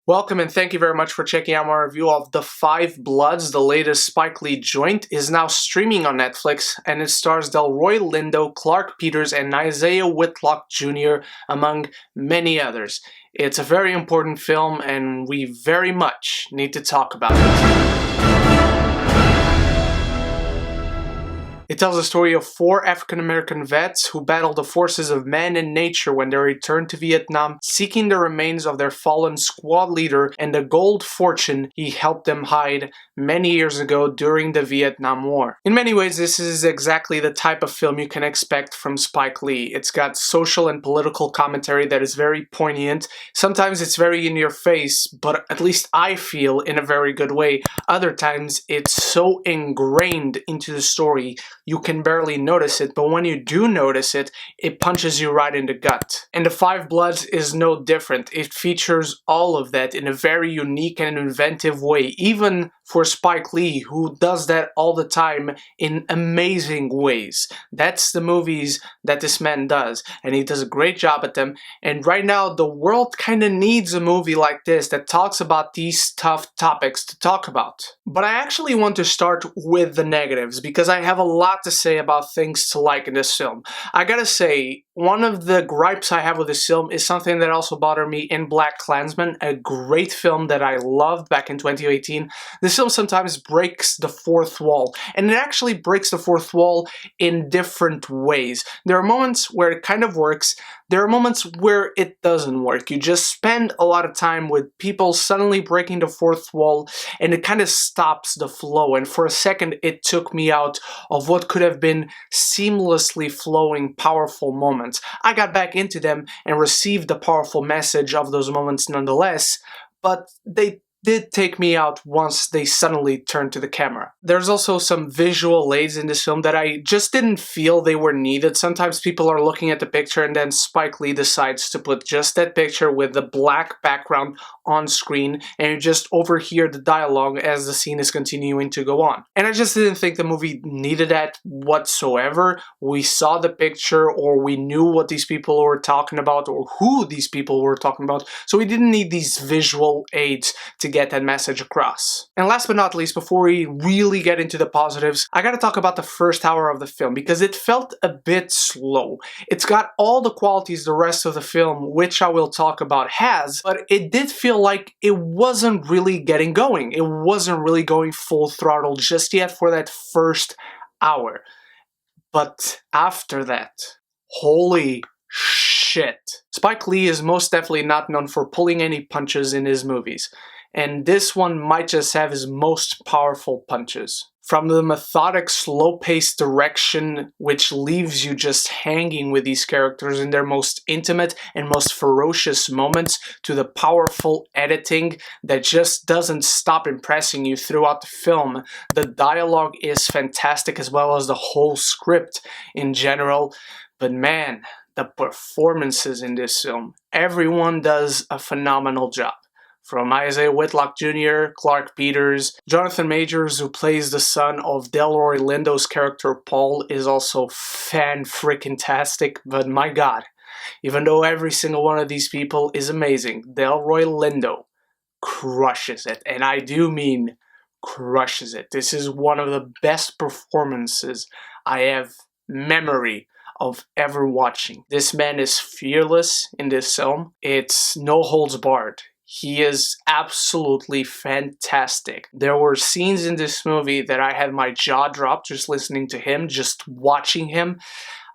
Welcome and thank you very much for checking out my review of The Five Bloods. The latest Spike Lee joint is now streaming on Netflix, and it stars Delroy, Lindo, Clarke Peters, and Isiah Whitlock Jr., among many others. It's a very important film, and we very much need to talk about it. It tells the story of four African-American vets who battled the forces of man and nature when they returned to Vietnam, seeking the remains of their fallen squad leader and the gold fortune he helped them hide many years ago during the Vietnam War. In many ways, this is exactly the type of film you can expect from Spike Lee. It's got social and political commentary that is very poignant. Sometimes it's very in your face, but at least I feel in a very good way. Other times, it's so ingrained into the story you can barely notice it, but when you do notice it, it punches you right in the gut. And The Five Bloods is no different. It features all of that in a very unique and inventive way, even for Spike Lee, who does that all the time in amazing ways. That's the movies that this man does, and he does a great job at them. And right now, the world kind of needs a movie like this that talks about these tough topics to talk about. But I actually want to start with the negatives, because I have a lot to say about things to like in this film. I gotta say, one of the gripes I have with this film is something that also bothered me in BlacKkKlansman, a great film that I loved back in 2018. This film sometimes breaks the fourth wall, and it actually breaks the fourth wall in different ways. There are moments where it kind of works, there are moments where it doesn't work. You just spend a lot of time with people suddenly breaking the fourth wall, and it kind of stops the flow, and for a second it took me out of what could have been seamlessly flowing, powerful moments. I got back into them and received the powerful message of those moments nonetheless, but they did take me out once they suddenly turned to the camera. There's also some visual aids in this film that I just didn't feel they were needed. Sometimes people are looking at the picture and then Spike Lee decides to put just that picture with the black background on screen, and you just overhear the dialogue as the scene is continuing to go on. And I just didn't think the movie needed that whatsoever. We saw the picture, or we knew what these people were talking about, or who these people were talking about, so we didn't need these visual aids to get that message across. And last but not least, before we really get into the positives, I gotta talk about the first hour of the film, because it felt a bit slow. It's got all the qualities the rest of the film, which I will talk about, has, but it did feel like it wasn't really getting going. It wasn't really going full throttle just yet for that first hour. But after that, holy shit. Spike Lee is most definitely not known for pulling any punches in his movies, and this one might just have his most powerful punches. From the methodic, slow-paced direction, which leaves you just hanging with these characters in their most intimate and most ferocious moments, to the powerful editing that just doesn't stop impressing you throughout the film. The dialogue is fantastic, as well as the whole script in general, but man, the performances in this film, everyone does a phenomenal job. From Isiah Whitlock Jr., Clarke Peters, Jonathan Majors, who plays the son of Delroy, Lindo's character Paul, is also fan-freaking-tastic, but my god, even though every single one of these people is amazing, Delroy Lindo crushes it, and I do mean crushes it. This is one of the best performances I have memory of ever watching. This man is fearless in this film. It's no holds barred. He is absolutely fantastic. There were scenes in this movie that I had my jaw drop just listening to him, just watching him.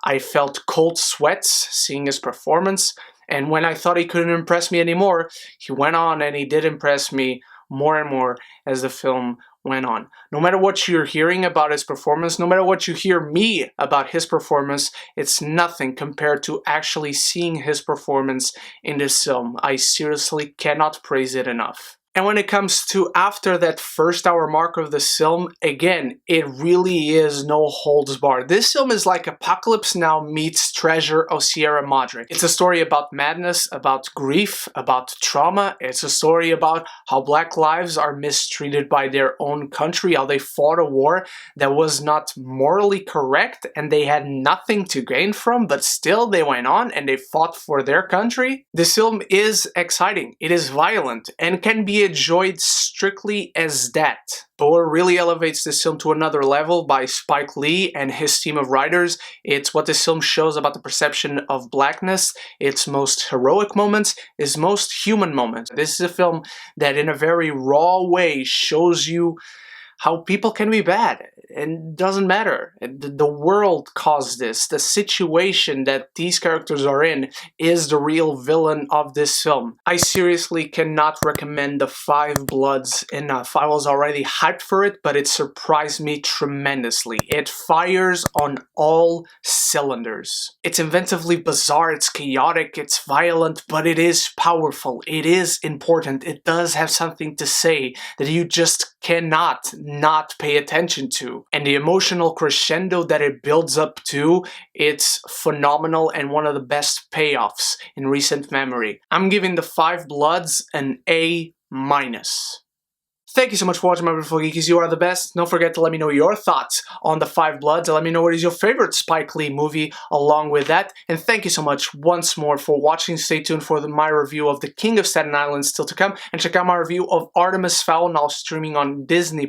I felt cold sweats seeing his performance, and when I thought he couldn't impress me anymore, he went on and he did impress me more and more as the film went on. No matter what you're hearing about his performance, no matter what you hear me about his performance, it's nothing compared to actually seeing his performance in this film. I seriously cannot praise it enough. And when it comes to after that first hour mark of the film, again, it really is no holds barred. This film is like Apocalypse Now meets Treasure of Sierra Madre. It's a story about madness, about grief, about trauma. It's a story about how black lives are mistreated by their own country, how they fought a war that was not morally correct and they had nothing to gain from, but still they went on and they fought for their country. This film is exciting, it is violent, and can be enjoyed strictly as that. But what really elevates this film to another level by Spike Lee and his team of writers, it's what this film shows about the perception of blackness, its most heroic moments, its most human moments. This is a film that in a very raw way shows you how people can be bad, and doesn't matter. The world caused this. The situation that these characters are in is the real villain of this film. I seriously cannot recommend The Five Bloods enough. I was already hyped for it, but it surprised me tremendously. It fires on all cylinders. It's inventively bizarre, it's chaotic, it's violent, but it is powerful. It is important. It does have something to say that you just cannot not pay attention to. And the emotional crescendo that it builds up to, it's phenomenal and one of the best payoffs in recent memory. I'm giving The Five Bloods an A-. Thank you so much for watching, my beautiful geekies. You are the best. Don't forget to let me know your thoughts on The Five Bloods and let me know what is your favorite Spike Lee movie along with that. And thank you so much once more for watching. Stay tuned for my review of The King of Staten Island still to come. And check out my review of Artemis Fowl now streaming on Disney+.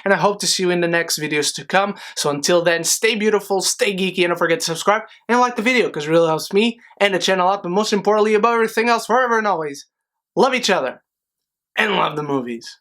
And I hope to see you in the next videos to come. So until then, stay beautiful, stay geeky, and don't forget to subscribe and like the video because it really helps me and the channel out. But most importantly, above everything else, forever and always, love each other and love the movies.